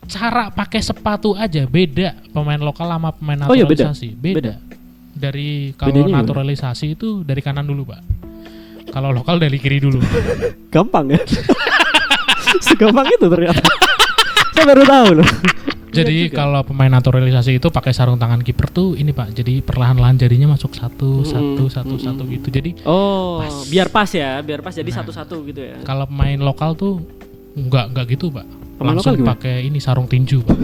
cara pakai sepatu aja beda pemain lokal sama pemain naturalisasi. Beda. Dari kalau Bedanya naturalisasi itu dari kanan dulu, Pak. Kalau lokal dari kiri dulu. Gampang ya. Segampang itu ternyata. Saya baru tahu loh. Jadi kalau pemain naturalisasi itu pakai sarung tangan kiper tuh ini Pak. Jadi perlahan-lahan jadinya masuk satu gitu. Jadi biar pas jadi satu-satu gitu ya. kalau pemain lokal tuh enggak gitu, Pak. Pemain Langsung lokal pakai ini sarung tinju, Pak.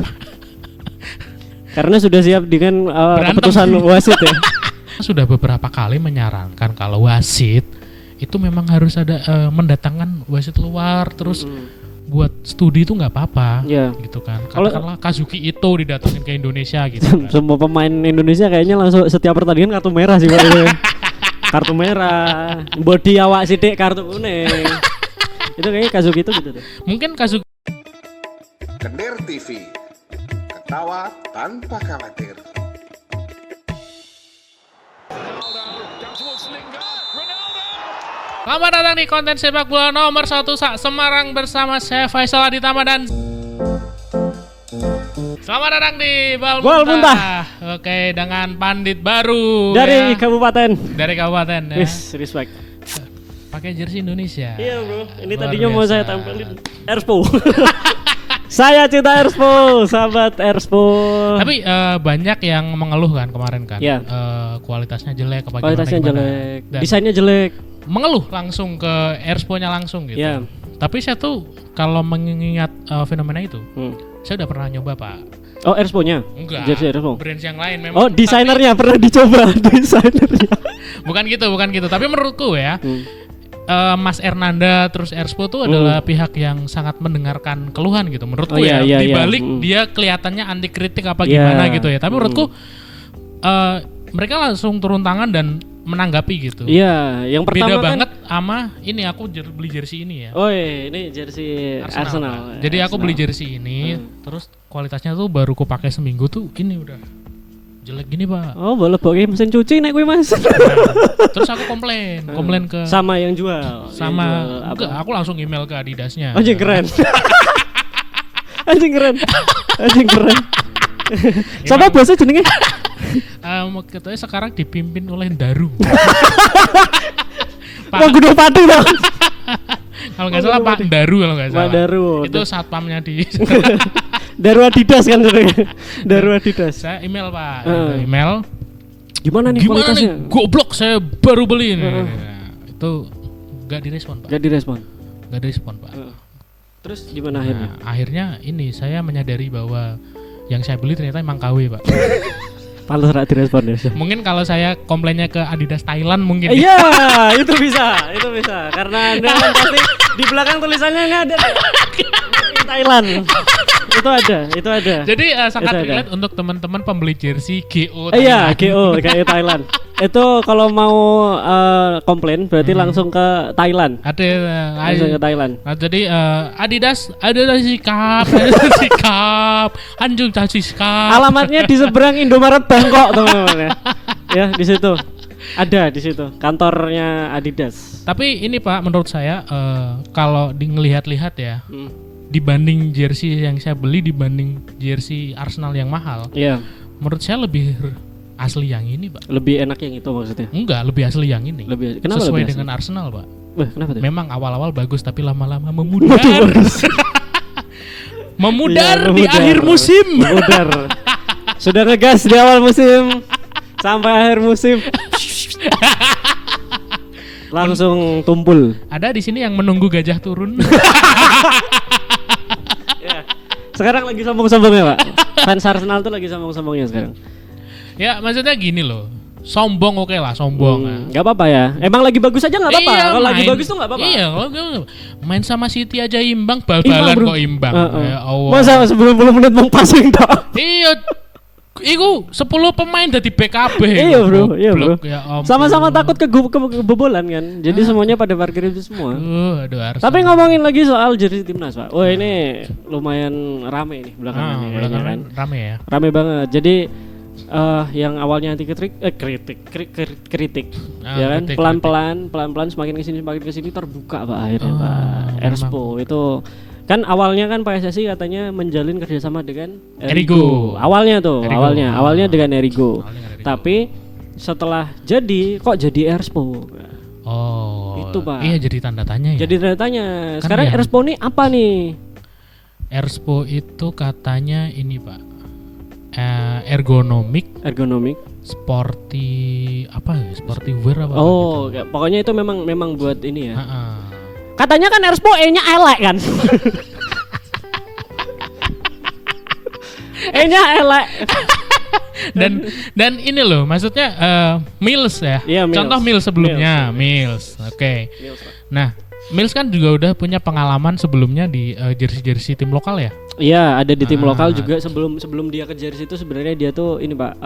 Karena sudah siap dengan keputusan wasit ya. Sudah beberapa kali menyarankan kalau wasit itu memang harus ada mendatangkan wasit luar terus buat studi itu nggak apa-apa, gitu kan. Katakanlah Kazuki Ito didatengin ke Indonesia gitu kan. Semua pemain Indonesia kayaknya langsung setiap pertandingan kartu merah sih Pak. Kartu merah, body awak sidik kartu kuning. Itu kayaknya Kazuki itu gitu tuh. Mungkin Kazuki Keder TV, ketawa tanpa khawatir. Selamat datang di konten sepak bola nomor 1 Semarang bersama saya Faisal Aditama dan selamat datang di Bal Muntah. Oke, dengan pandit baru dari kabupaten. Ya. Wis, respect. Pakai jersey Indonesia. Iya, Bro. Ini Luar tadinya biasa. mau saya tampilin Erspo. Saya cinta Erspo, sahabat Erspo. Tapi banyak yang mengeluh kan kemarin kan. Iya. Kualitasnya jelek apa Kualitasnya gimana. jelek, Dan desainnya jelek. mengeluh langsung ke Erspo-nya langsung gitu. Iya. Tapi saya tuh kalau mengingat fenomena itu, saya udah pernah nyoba, Pak. Oh, Erspo-nya? Enggak. Jersey Erspo. Brands yang lain memang. Oh, desainernya pernah dicoba, desainernya. Bukan gitu. Tapi menurutku ya, Mas Ernanda terus Erspo tuh adalah pihak yang sangat mendengarkan keluhan gitu. Menurutku di balik dia kelihatannya anti kritik apa gimana gitu ya. Tapi menurutku mereka langsung turun tangan dan menanggapi gitu. Iya, yang pertama beda kan banget sama ini aku beli jersey ini ya. Oh iya, ini jersey Arsenal. Jadi aku beli jersey ini, terus kualitasnya tuh baru ku pakai seminggu tuh ini udah jelek gini, Pak. Oh, boleh pakai mesin cuci nek kuwi Mas. Terus aku komplain ke sama yang jual. Enggak, aku langsung email ke Adidasnya. Anjing keren. Anjing keren. Sama bosnya jenenge? Katanya sekarang dipimpin oleh Daru. Wah, Gunung Pati dong. Kalau nggak salah Pak Daru kalau nggak salah. Pak Daru. Itu satpamnya di. Daru Adidas kan sebenarnya. Daru Adidas. Saya email, Pak. Email. Gimana nih kualitasnya? Goblok, saya baru beli ini. Itu nggak direspon, Pak. Nggak direspon, Pak. Terus gimana akhirnya? Akhirnya ini saya menyadari bahwa yang saya beli ternyata emang KW, Pak. Pantes rak direspon ya. Mungkin kalau saya komplainnya ke Adidas Thailand mungkin. Iya, itu bisa. Karena Anda kan pasti di belakang tulisannya nggak ada Thailand. Itu ada. Jadi sangat relate untuk teman-teman pembeli jersey GO Thailand. Iya, GO kayak Thailand. Itu kalau mau komplain berarti langsung ke Thailand. Langsung ke Thailand. Nah, jadi Adidas sikap, anjung sikap. Alamatnya di seberang Indomaret Bangkok, teman-teman ya. Ya, di situ. Ada di situ kantornya Adidas. Tapi ini Pak, menurut saya kalau ngelihat-lihat ya, dibanding jersey yang saya beli dibanding jersey Arsenal yang mahal, menurut saya lebih asli yang ini, Pak. Lebih enak yang itu maksudnya? Enggak, lebih asli yang ini. Kenapa sesuai lebih dengan Arsenal, Pak. Kenapa tuh? Memang awal-awal bagus tapi lama-lama memudar. Memudar di akhir musim. Sudah ngegas di awal musim sampai akhir musim. Langsung tumpul. Ada di sini yang menunggu gajah turun. Sekarang lagi sombong-sombongnya, Pak. Fans Arsenal tuh lagi sombong-sombongnya sekarang. Ya, maksudnya gini loh. Sombong oke lah, sombong. Gak apa-apa ya. Emang lagi bagus aja gak apa-apa. Iya, kalau lagi bagus tuh gak apa-apa. Iya, main sama City aja imbang, bal-balan kok imbang. Ya Allah. Masa 10 menit mau passing tok. Iya. Iku 10 pemain dari BKB. Iya, Bro. Ya, sama-sama takut kebobolan kan. Jadi semuanya pada parkir itu semua. Aduh, Tapi ngomongin lagi soal jersey timnas, Pak. Wah, ini lumayan rame nih belakangan kan. Rame ya. Rame banget. Jadi yang awalnya anti kritik ya kan, pelan-pelan semakin kesini terbuka, Pak, akhirnya Pak. Erspo itu Kan awalnya kan PSSI katanya menjalin kerjasama dengan Erigo. Awalnya dengan Erigo. Awalnya Erigo. Tapi setelah jadi kok jadi Erspo. Oh. Itu, Pak. Iya, jadi tanda tanya ya. Jadi tanda tanya. Kan Sekarang yang- Erspo ini apa nih? Erspo itu katanya ini Pak, ergonomik, sporty apa ya? Sporty wear apa? Oh, gitu. pokoknya itu memang buat ini ya. Heeh. Katanya kan Erspo E-nya elek kan. E-nya elek. Dan ini loh, maksudnya Mills ya. Iya, Mills. Contoh Mills sebelumnya, Mills. Oke. Nah, Mills kan juga udah punya pengalaman sebelumnya di jersey-jersey tim lokal ya. Iya, ada di tim lokal juga sebelum dia ke jersey itu sebenarnya dia tuh ini Pak,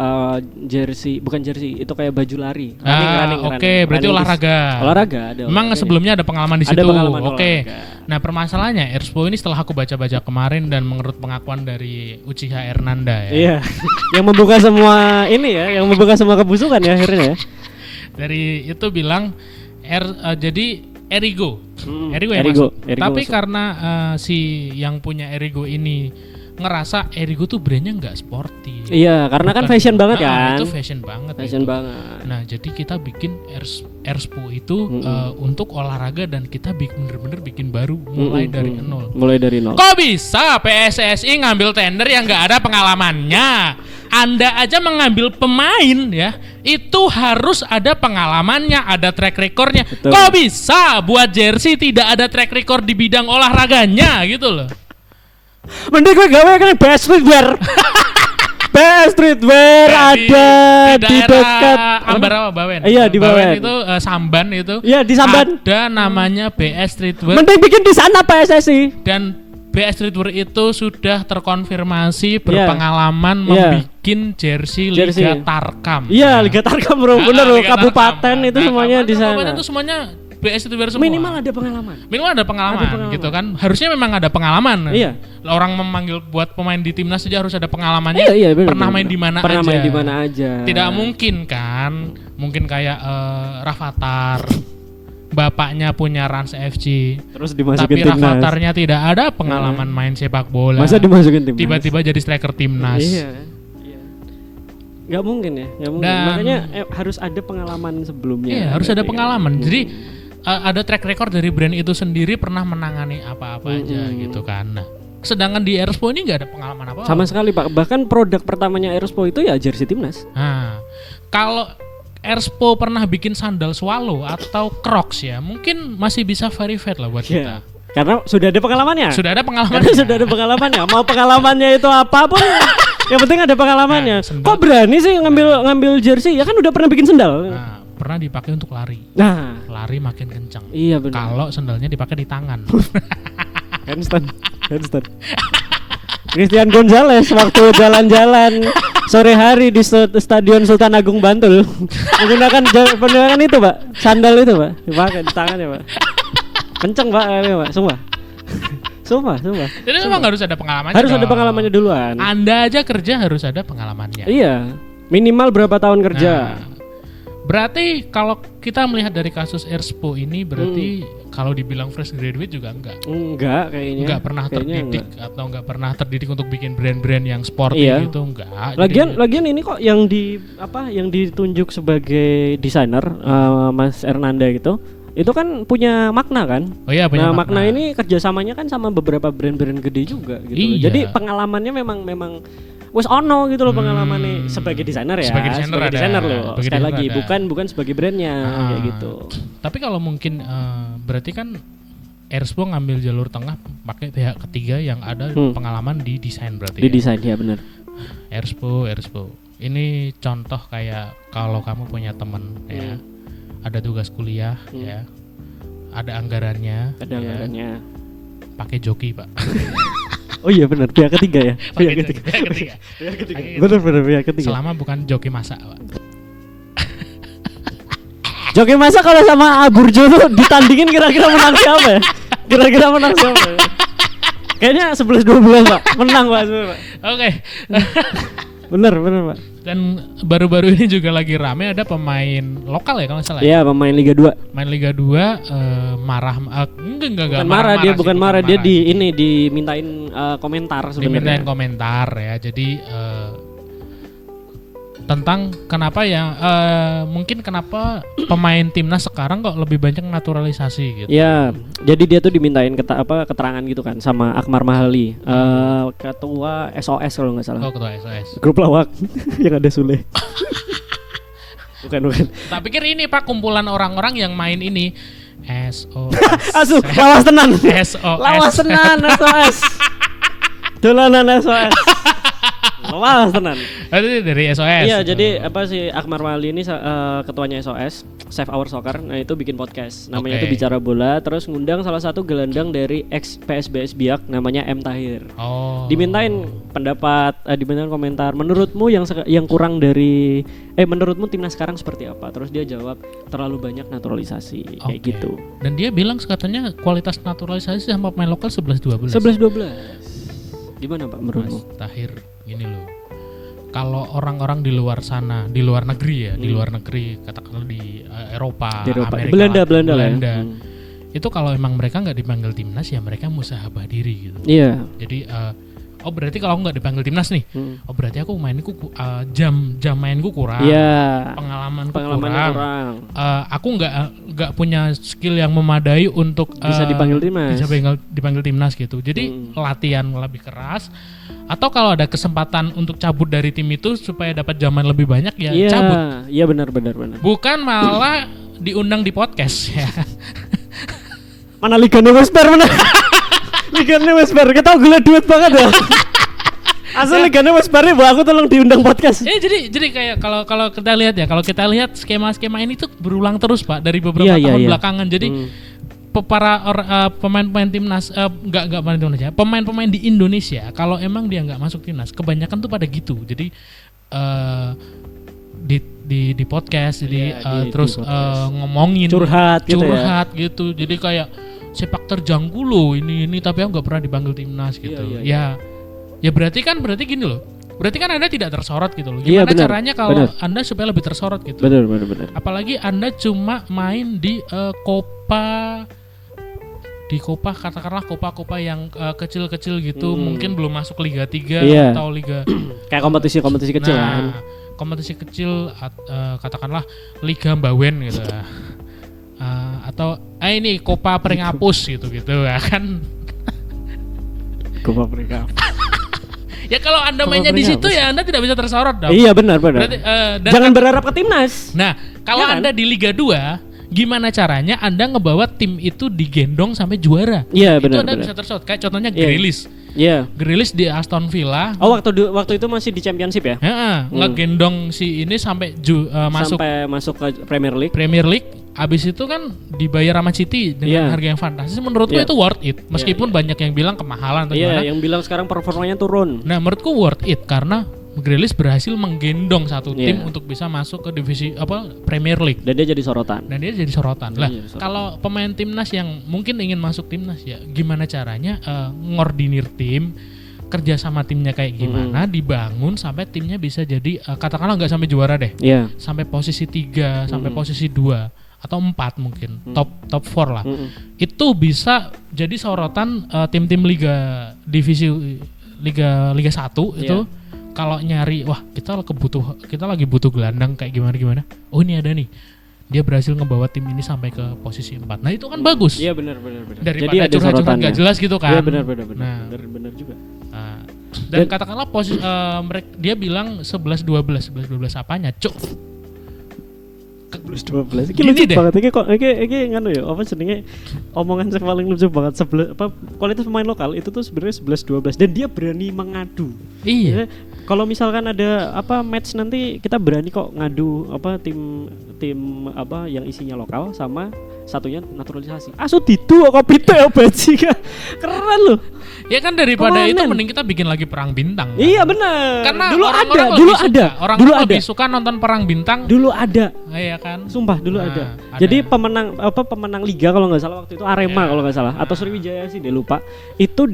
bukan jersey, itu kayak baju lari. Running. Oke, berarti olahraga. Ada. Memang sebelumnya ada pengalaman di situ. Ada pengalaman Oke. olahraga. Nah, permasalahannya Erspo ini setelah aku baca-baca kemarin dan menurut pengakuan dari Uchiha Hernanda ya. Iya. Yang membuka semua ini ya, yang membuka semua kebusukan ya akhirnya ya. Dari itu bilang jadi Erigo. Erigo Erigo Tapi masuk. karena si yang punya Erigo ini ngerasa Erigo tuh brandnya nggak sporty. Iya, karena kan fashion banget kan. Itu fashion banget. Fashion itu. banget. Nah, jadi kita bikin Erspo itu untuk olahraga dan kita bener-bener bikin baru mulai dari nol. Mulai dari nol. Kok bisa PSSI ngambil tender yang nggak ada pengalamannya? Anda aja mengambil pemain ya, itu harus ada pengalamannya, ada track recordnya. Betul. Kok bisa buat jersey tidak ada track record di bidang olahraganya gitu loh? Mending gue gawe kan best streetwear. Best streetwear ada di dekat Ambarawa Bawen. Iya, di Bawen. Itu Samban itu. Iya, di Samban. Ada namanya BS Streetwear Mending bikin di sana PSSI. dan BS Streetwear itu sudah terkonfirmasi berpengalaman membuat jersey Liga Tarkam. Iya, Liga Tarkam bro, bener loh. Liga Kabupaten Tarkam. itu semuanya di sana. Kabupaten itu semuanya BS Streetwear semua. Minimal ada pengalaman. Minimal ada pengalaman gitu kan. Harusnya memang ada pengalaman. Iya. Orang memanggil buat pemain di timnas saja harus ada pengalamannya. Iya, bener, Pernah main bener. di mana aja. Pernah main di mana aja. Tidak mungkin kan. Mungkin kayak Rafathar. Bapaknya punya Rans FC. Terus dimasukin Tapi timnas. Rafatarnya tidak ada pengalaman main sepak bola. Masa dimasukin timnas? Tiba-tiba jadi striker timnas. Iya. Gak mungkin ya, gak mungkin. Dan- Makanya harus ada pengalaman sebelumnya. Iya, harus ada Berarti pengalaman. kan. Jadi ada track record dari brand itu sendiri pernah menangani apa-apa aja gitu kan. Nah, sedangkan di Erspo ini nggak ada pengalaman apa-apa. Sama sekali Pak. Bahkan produk pertamanya Erspo itu ya jersey timnas. Nah, kalau Erspo pernah bikin sandal Swallow atau Crocs ya, mungkin masih bisa verified lah buat kita. Karena sudah ada pengalamannya. Sudah ada pengalaman. Karena sudah ada pengalamannya. Mau pengalamannya itu apapun, yang penting ada pengalamannya. Nah, Kok berani sih ngambil jersey? Ya kan udah pernah bikin sendal. Nah, pernah dipakai untuk lari. Nah, Lari makin kencang. iya benar. Kalau sandalnya dipakai di tangan. Handstand. Christian Gonzalez waktu jalan-jalan sore hari di Stadion Sultan Agung Bantul menggunakan itu Pak, sandal itu Pak, dipakai di tangannya Pak. Kenceng Pak, Pak, sumpah. Jadi memang harus ada pengalamannya. Harus ada dong. pengalamannya duluan. Anda aja kerja harus ada pengalamannya. Iya, minimal berapa tahun kerja. Nah, berarti kalau kita melihat dari kasus Erspo ini berarti kalau dibilang fresh graduate juga Enggak kayaknya. enggak pernah Kayaknya terdidik enggak. atau enggak pernah terdidik untuk bikin brand-brand yang sporty Iya. gitu enggak. Lagian ini kok yang ditunjuk sebagai desainer Mas Hernanda gitu. Itu kan punya makna kan? Oh iya, punya makna ini kerjasamanya kan sama beberapa brand-brand gede juga gitu loh. Iya. Jadi pengalamannya memang wes ono gitu loh pengalamannya sebagai desainer ya. Sebagai desainer ada. loh. Sebagai Sekali desainer lagi ada. bukan sebagai brandnya kayak gitu. Tapi kalau mungkin berarti kan Erspo ngambil jalur tengah pakai pihak ketiga yang ada pengalaman di desain berarti. Di desain ya benar. Erspo. Ini contoh kayak kalau kamu punya teman ya. Ada tugas kuliah ya. Ada anggarannya. Ada ya. anggarannya. Pakai joki, Pak. Oh iya benar, pihak ketiga ya. Pihak ketiga. Benar pihak ketiga. Selama bukan joki masak, Pak. Joki masa kalau sama Aburjo tuh ditandingin kira-kira menang siapa ya? Kira-kira menang siapa ya? Kayaknya 11-12 Pak. Menang Pak. Oke. Bener Pak. Dan baru-baru ini juga lagi rame ada pemain lokal ya kalau nggak salah. Iya, pemain Liga 2. Main Liga 2 marah enggak Bukan marah dia dimintain komentar sebenarnya. Dimintain komentar ya. Jadi tentang kenapa ya mungkin kenapa pemain timnas sekarang kok lebih banyak naturalisasi gitu. Ya, jadi dia tuh dimintain keterangan gitu kan sama Akmar Mahali, ketua SOS kalau nggak salah. Oh, ketua SOS. Grup lawak yang ada Sule. bukan. Tak pikir ini Pak kumpulan orang-orang yang main ini SOS. Asu, lawas tenan. SOS. Lawas tenan SOS. Dolanan SOS. Lawas tenan. Dari SOS. Iya, jadi apa sih Akmar Mahali ini ketuanya SOS, Save Our Soccer. Nah, itu bikin podcast. Namanya itu Bicara Bola, terus ngundang salah satu gelandang dari ex PSBS Biak namanya M Tahir. Oh. Dimintain pendapat, dimintain komentar. Menurutmu yang kurang dari menurutmu timnas sekarang seperti apa? Terus dia jawab terlalu banyak naturalisasi kayak gitu. Dan dia bilang katanya kualitas naturalisasi sama pemain lokal 11-12. 11-12. Gimana Pak menurutmu? Mas Tahir, gini loh. Kalau orang-orang di luar sana, di luar negeri ya, di luar negeri, katakanlah di Eropa, Amerika, Belanda. Itu kalau emang mereka nggak dipanggil timnas ya mereka musyawarah diri gitu. Iya. Jadi berarti kalau nggak dipanggil timnas nih, berarti aku mainku jam mainku kurang, pengalamanku kurang. Aku nggak punya skill yang memadai untuk bisa dipanggil timnas. Bisa dipanggil timnas gitu. Jadi latihan lebih keras. Atau kalau ada kesempatan untuk cabut dari tim itu supaya dapat zaman lebih banyak ya cabut. Iya benar. Bukan malah diundang di podcast ya. Mana Liga Wesper mana? Liga Wesper, kita gila duit banget ya. Asal Liga Wesper bu, aku tolong diundang podcast. Jadi kayak kalau kita lihat skema-skema ini tuh berulang terus Pak dari beberapa tahun belakangan. Jadi para pemain-pemain timnas pemain-pemain di Indonesia kalau emang dia nggak masuk timnas kebanyakan tuh pada gitu. Jadi di podcast terus ngomongin curhat gitu. Jadi kayak sepak terjangku loh ini tapi aku nggak pernah dipanggil timnas gitu. Ya berarti gini loh. Berarti kan Anda tidak tersorot gitu loh. Gimana caranya kalau Anda supaya lebih tersorot gitu? Benar. Apalagi Anda cuma main di Copa katakanlah Copa yang kecil-kecil gitu, mungkin belum masuk Liga 3 atau Liga kayak kompetisi kecil kan. Kompetisi kecil katakanlah Liga Mbawen gitu. Atau ini Copa Pringapus gitu ya kan. Copa Pringapus. Ya kalau Anda mainnya di situ ya Anda tidak bisa tersorot dong. Iya benar. Berarti, jangan berharap ke timnas. Nah, kalau Anda di Liga 2, gimana caranya Anda ngebawa tim itu digendong sampai juara? Iya benar. Itu Anda bisa tersorot. Kayak contohnya Grealish. Iya. Grealish di Aston Villa. Oh, waktu itu masih di Championship ya? Ngegendong si ini sampai masuk ke Premier League. Abis itu kan dibayar sama City dengan harga yang fantastis. Menurutku itu worth it. Meskipun banyak yang bilang kemahalan atau gimana. Yang bilang sekarang performanya turun. Nah, menurutku worth it karena Grealish berhasil menggendong satu tim untuk bisa masuk ke divisi Premier League. Dan dia jadi sorotan. Lah, kalau pemain timnas yang mungkin ingin masuk timnas ya, gimana caranya ngordinir tim, kerja sama timnya kayak gimana, dibangun sampai timnya bisa jadi katakanlah nggak sampai juara deh, sampai posisi 3, sampai posisi 2 atau 4 mungkin, top 4 lah. Itu bisa jadi sorotan tim-tim Liga 1 itu. Kalau nyari, wah kita lagi butuh gelandang kayak gimana. Oh ini ada nih, dia berhasil ngebawa tim ini sampai ke posisi 4. Nah itu kan bagus. Iya benar. Daripada curhat-curhat nggak jelas gitu kan. Iya benar. Nah, benar juga. Dan katakanlah dia bilang 11-12 apanya, cuk? 11-12. Iki lucu banget iki nganu ya, apa jenenge omongan yang paling lucu banget. Kualitas pemain lokal itu tuh sebenarnya 11-12 dan dia berani mengadu. Iya. Kalau misalkan ada match nanti kita berani kok ngadu tim yang isinya lokal sama satunya naturalisasi. Asu didu kok bete bajingan. Keren loh. Ya kan daripada itu mending kita bikin lagi Perang Bintang. Kan? Iya benar. Karena dulu orang-orang ada, dulu suka, ada. Orang dulu lebih ada. suka nonton Perang Bintang. Dulu ada. Iya kan? Sumpah dulu ada. Jadi pemenang liga kalau nggak salah waktu itu Arema kalau nggak salah atau Sriwijaya sih dia lupa. Itu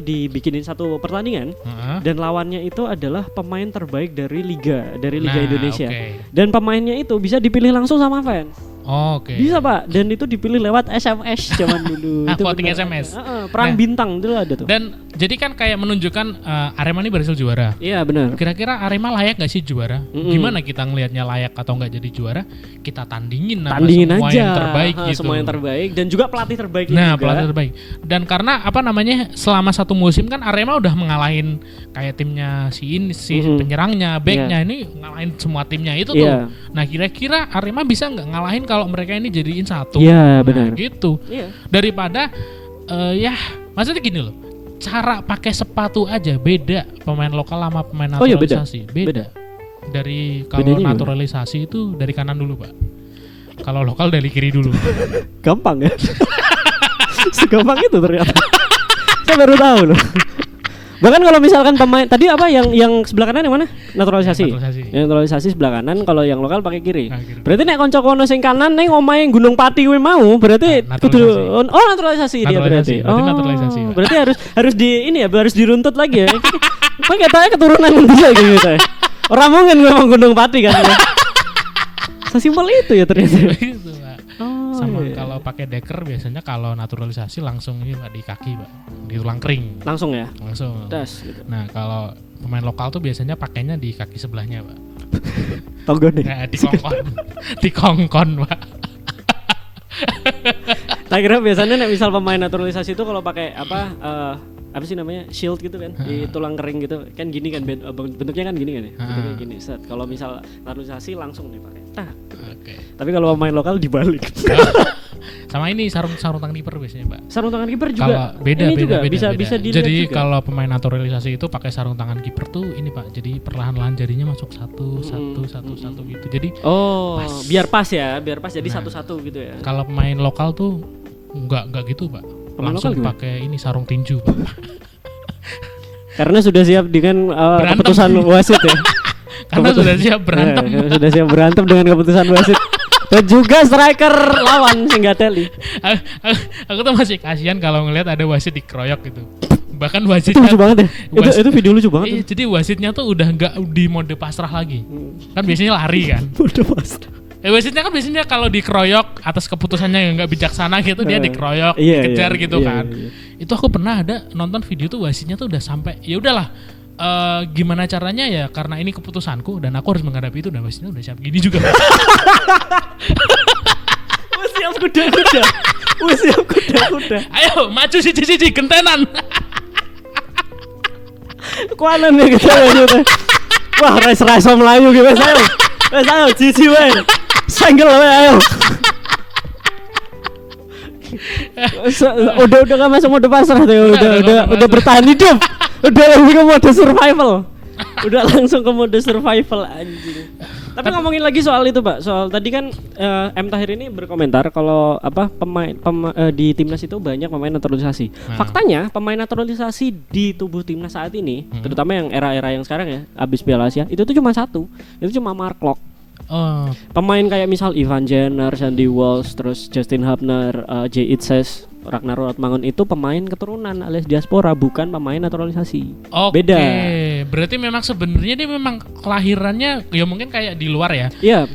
dibikinin satu pertandingan dan lawannya itu adalah pemain terbaik dari Liga Indonesia. Dan pemainnya itu bisa dipilih langsung sama fans. Oke. Bisa Pak, dan itu dipilih lewat SMS zaman dulu. Itu voting SMS. Perang Bintang dulu ada tuh. Dan jadi kan kayak menunjukkan Arema ini berhasil juara. Iya benar. Kira-kira Arema layak gak sih juara? Gimana kita ngelihatnya layak atau nggak jadi juara? Kita tandingin semua aja. Yang terbaik gitu. Semua yang terbaik dan juga pelatih terbaik. Nah juga. Pelatih terbaik. Dan karena selama satu musim kan Arema udah mengalahin kayak timnya si penyerangnya, backnya ini ngalahin semua timnya itu tuh. Nah kira-kira Arema bisa nggak ngalahin kalau mereka ini jadiin satu? Iya benar. Gitu. Daripada maksudnya gini loh. Cara pakai sepatu aja beda pemain lokal sama pemain naturalisasi. Beda. Dari kalau naturalisasi itu dari kanan dulu Pak. Kalau lokal dari kiri dulu. Gampang ya. Segampang itu ternyata. Saya baru tahu loh. Bahkan kalau misalkan pemain tadi yang sebelah kanan yang mana? Naturalisasi. Yang naturalisasi sebelah kanan, kalau yang lokal pakai kiri. Berarti nek kanca kono sing kanan ning omahe Gunung Pati kuwi mau, berarti kudu naturalisasi dia berarti. Naturalisasi. Berarti harus harus diruntut lagi ya. Kok katanya keturunan dia gitu ya. Ora mungkin memang Gunung Pati kan. Sesimpel itu ya ternyata. Sama kalau pakai deker biasanya kalau naturalisasi langsung ini Pak, di kaki Pak, di tulang kering. Langsung ya? Langsung. Das, gitu. Nah kalau pemain lokal tuh biasanya pakainya di kaki sebelahnya Pak. Tonggon nih? Nah, di kongkon Pak. Tak kira biasanya misal pemain naturalisasi itu kalau pakai apa sih namanya shield gitu kan di tulang kering gitu kan gini kan bentuknya kan gini kan ya bentuknya gini set. Kalau misal naturalisasi langsung dipakai. Tapi kalau pemain lokal dibalik. Sama ini sarung tangan kiper biasanya Pak. Sarung tangan kiper juga. Beda. Bisa jadi juga. Kalau pemain naturalisasi itu pakai sarung tangan kiper tuh ini Pak. Jadi perlahan-lahan jarinya masuk satu gitu. Jadi biar pas jadi satu-satu gitu ya. Kalau pemain lokal tuh enggak gitu Pak. Langsung pakai ini sarung tinju Pak. Karena sudah siap dengan keputusan wasit ya. Karena sudah siap berantem. Sudah siap berantem dengan keputusan wasit. Dan juga striker lawan Singgateli. Aku tuh masih kasihan kalau ngelihat ada wasit dikeroyok gitu. Bahkan wasitnya itu lucu banget ya. Itu video lucu banget. Iya, jadi wasitnya tuh udah nggak di mode pasrah lagi. Kan biasanya lari kan. Mode pasrah. Wasitnya kan biasanya kalau dikeroyok atas keputusannya yang nggak bijaksana gitu dia dikeroyok, dikejar gitu kan. Itu aku pernah ada nonton video tuh wasitnya tuh udah sampai ya udahlah. Gimana caranya ya karena ini keputusanku dan aku harus menghadapi itu dan wasitnya udah siap gini juga. Siap kuda-kuda. Siap kuda-kuda. Ayo maju siji gentenan. Kuanan ya kita gitu. Wah res-res Melayu gitu saya. Ayo cici wae. Senggel wae ayo. Udah gak masuk mode pasrah tuh. Udah bertahan hidup. Udah langsung ke mode survival. Udah langsung ke mode survival anjing. Tapi ngomongin lagi soal itu Pak. Soal tadi kan M Tahir ini berkomentar kalau pemain di timnas itu banyak pemain naturalisasi. Faktanya pemain naturalisasi di tubuh timnas saat ini, terutama yang era-era yang sekarang ya, abis Piala Asia, itu tuh cuma satu. Itu cuma Mark Klok. Pemain kayak misal Ivan Jenner, Sandy Walsh, terus Justin Hubner, Jay Itzes, Ragnar Rotmangun itu pemain keturunan alias diaspora, bukan pemain naturalisasi. Beda. Berarti memang sebenarnya dia memang kelahirannya ya mungkin kayak di luar ya. Iya,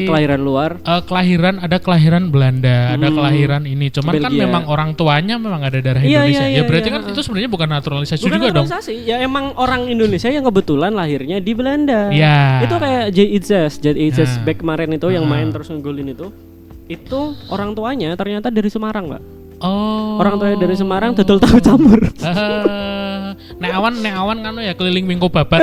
kelahiran luar. Ada kelahiran Belanda, ada kelahiran ini. Cuman Belgia. Kan memang orang tuanya memang ada darah Indonesia. Ya berarti kan itu sebenarnya bukan naturalisasi juga dong. Ya emang orang Indonesia yang kebetulan lahirnya di Belanda. Ya. Itu kayak Jay Itzes back kemarin itu yang main terus ngegolin itu. Itu orang tuanya ternyata dari Semarang, Pak. Orang tuanya dari Semarang dodol tahu campur. Nek awan kan ya keliling minggu babat.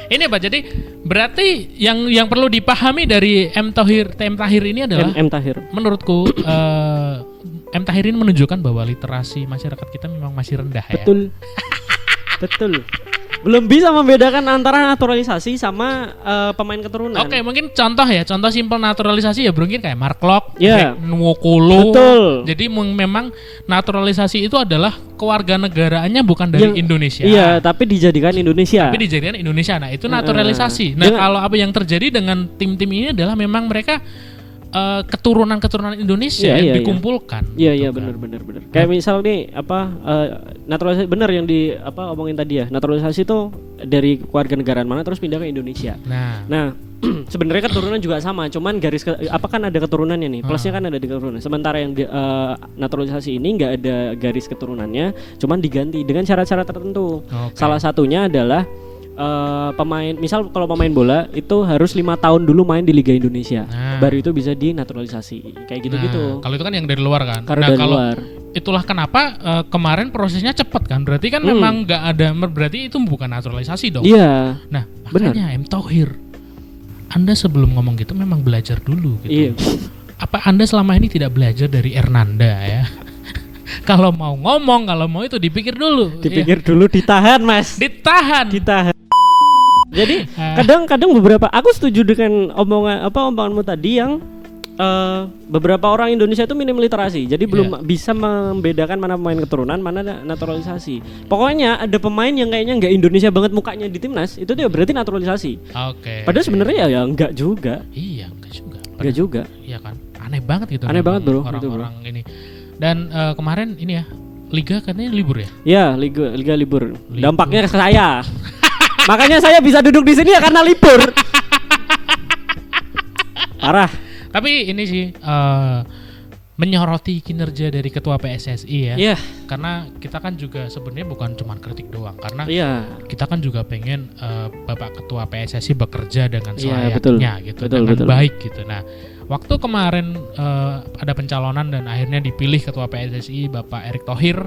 Ini Pak, jadi berarti yang perlu dipahami dari M Tahir ini adalah M Tahir. Menurutku M Tahir ini menunjukkan bahwa literasi masyarakat kita memang masih rendah. Betul. Ya. Betul. belum bisa membedakan antara naturalisasi sama pemain keturunan. Oke, mungkin contoh simpel naturalisasi ya mungkin kayak Mark Locke, yeah. Nwokolo. Betul. Jadi memang naturalisasi itu adalah kewarganegaraannya bukan dari Indonesia. Iya, tapi dijadikan Indonesia. Nah, itu naturalisasi. Nah, kalau apa yang terjadi dengan tim-tim ini adalah memang mereka keturunan Indonesia yang dikumpulkan. Iya, benar. Kayak misal nih naturalisasi benar yang omongin tadi ya. Naturalisasi itu dari kewarganegaraan mana terus pindah ke Indonesia. Nah, sebenarnya keturunan juga sama, cuman garis kan ada keturunannya nih. Plusnya kan ada di keturunan. Sementara yang naturalisasi ini nggak ada garis keturunannya, cuman diganti dengan syarat-syarat tertentu. Salah satunya adalah misal kalau pemain bola itu harus 5 tahun dulu main di Liga Indonesia, baru itu bisa dinaturalisasi kayak gitu-gitu. Kalau itu kan yang dari luar kan. Dari luar. Itulah kenapa kemarin prosesnya cepat kan. Berarti kan memang nggak ada, berarti itu bukan naturalisasi dong. Iya. Nah, makanya M. Thohir, Anda sebelum ngomong gitu memang belajar dulu gitu. Iya. Apa Anda selama ini tidak belajar dari Hernanda ya? Kalau mau ngomong, kalau mau itu dipikir dulu. Dulu, ditahan Mas. Ditahan. Jadi kadang beberapa, aku setuju dengan omonganmu tadi yang beberapa orang Indonesia itu minim literasi, jadi belum bisa membedakan mana pemain keturunan, mana naturalisasi. Pokoknya ada pemain yang kayaknya nggak Indonesia banget mukanya di timnas, itu dia berarti naturalisasi. Padahal sebenarnya ya nggak juga. Iya, nggak juga. Nggak juga. Iya kan, aneh banget gitu. Aneh banget bro. Orang-orang ini. Dan kemarin ini ya, Liga katanya libur ya? Iya, Liga libur. Dampaknya ke saya. Makanya saya bisa duduk di sini ya karena libur. Parah. Tapi ini sih menyoroti kinerja dari ketua PSSI ya. Iya. Karena kita kan juga sebenarnya bukan cuma kritik doang, karena kita kan juga pengen Bapak Ketua PSSI bekerja dengan selayaknya gitu, dengan baik gitu. Nah, waktu kemarin ada pencalonan dan akhirnya dipilih Ketua PSSI Bapak Erick Thohir,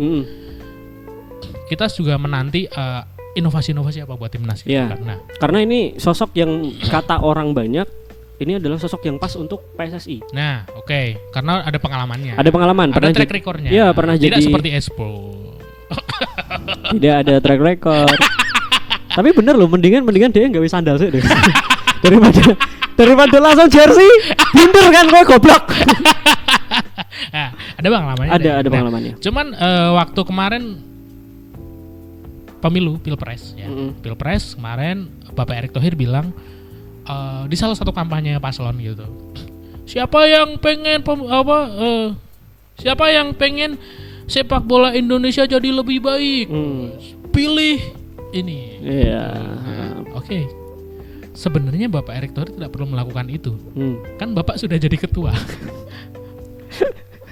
kita juga menanti inovasi-inovasi apa buat timnas gitu kan. Nah, karena ini sosok yang kata orang banyak ini adalah sosok yang pas untuk PSSI. Nah, karena ada pengalamannya. Ada track recordnya. Iya, pernah tidak jadi. Seperti Espo. Tidak ada track record. Tapi bener loh, mendingan dia nggak bisa sandal sih deh. daripada langsung jersey, binder kan gue goblok. Nah, ada pengalamannya. Ada pengalamannya. Cuman waktu kemarin Pilpres kemarin Bapak Erick Thohir bilang di salah satu kampanye paslon gitu, siapa yang pengen sepak bola Indonesia jadi lebih baik, pilih ini. Oke. Sebenarnya Bapak Erick Thohir tidak perlu melakukan itu, kan Bapak sudah jadi ketua.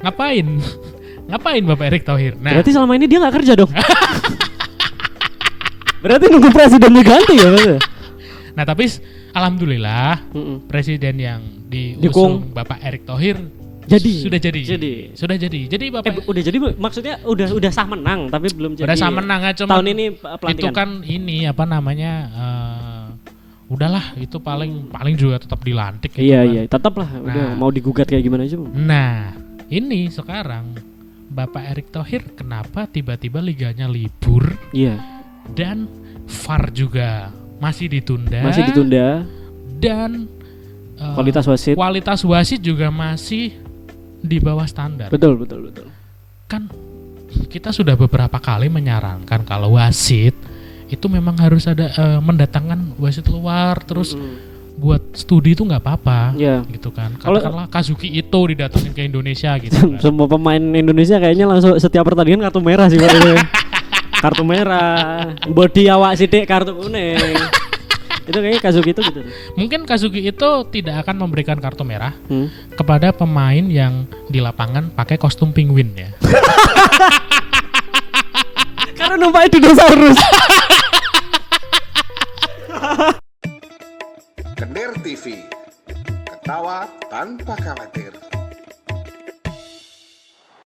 Ngapain Bapak Erick Thohir? Nah, berarti selama ini dia nggak kerja dong. Berarti nunggu presiden diganti ya Mas? Nah, tapi alhamdulillah presiden yang diusung Bapak Erick Thohir sudah jadi. Jadi Bapak udah jadi, maksudnya udah sah menang tapi belum jadi. Udah sah menang ya, cuma tahun ini pelantikan. Itu kan ini udahlah, itu paling juga tetap dilantik gitu. Iya, tetaplah. Udah mau digugat kayak gimana aja. Nah, ini sekarang Bapak Erick Thohir kenapa tiba-tiba liganya libur? Iya. Dan VAR juga masih ditunda. Dan kualitas wasit juga masih di bawah standar. Betul. Kan kita sudah beberapa kali menyarankan kalau wasit itu memang harus ada mendatangkan wasit luar, terus buat studi itu nggak apa-apa, gitu kan. Katakanlah Kazuki Ito didatengin ke Indonesia gitu kan. Semua pemain Indonesia kayaknya langsung setiap pertandingan kartu merah sih Pak. Kartu merah, body awak sidik kartu kuning. Itu kayaknya Kazuki itu gitu. Mungkin Kazuki itu tidak akan memberikan kartu merah kepada pemain yang di lapangan pakai kostum penguin ya. Karena numpai dinosaurus. Kender TV, ketawa tanpa khawatir.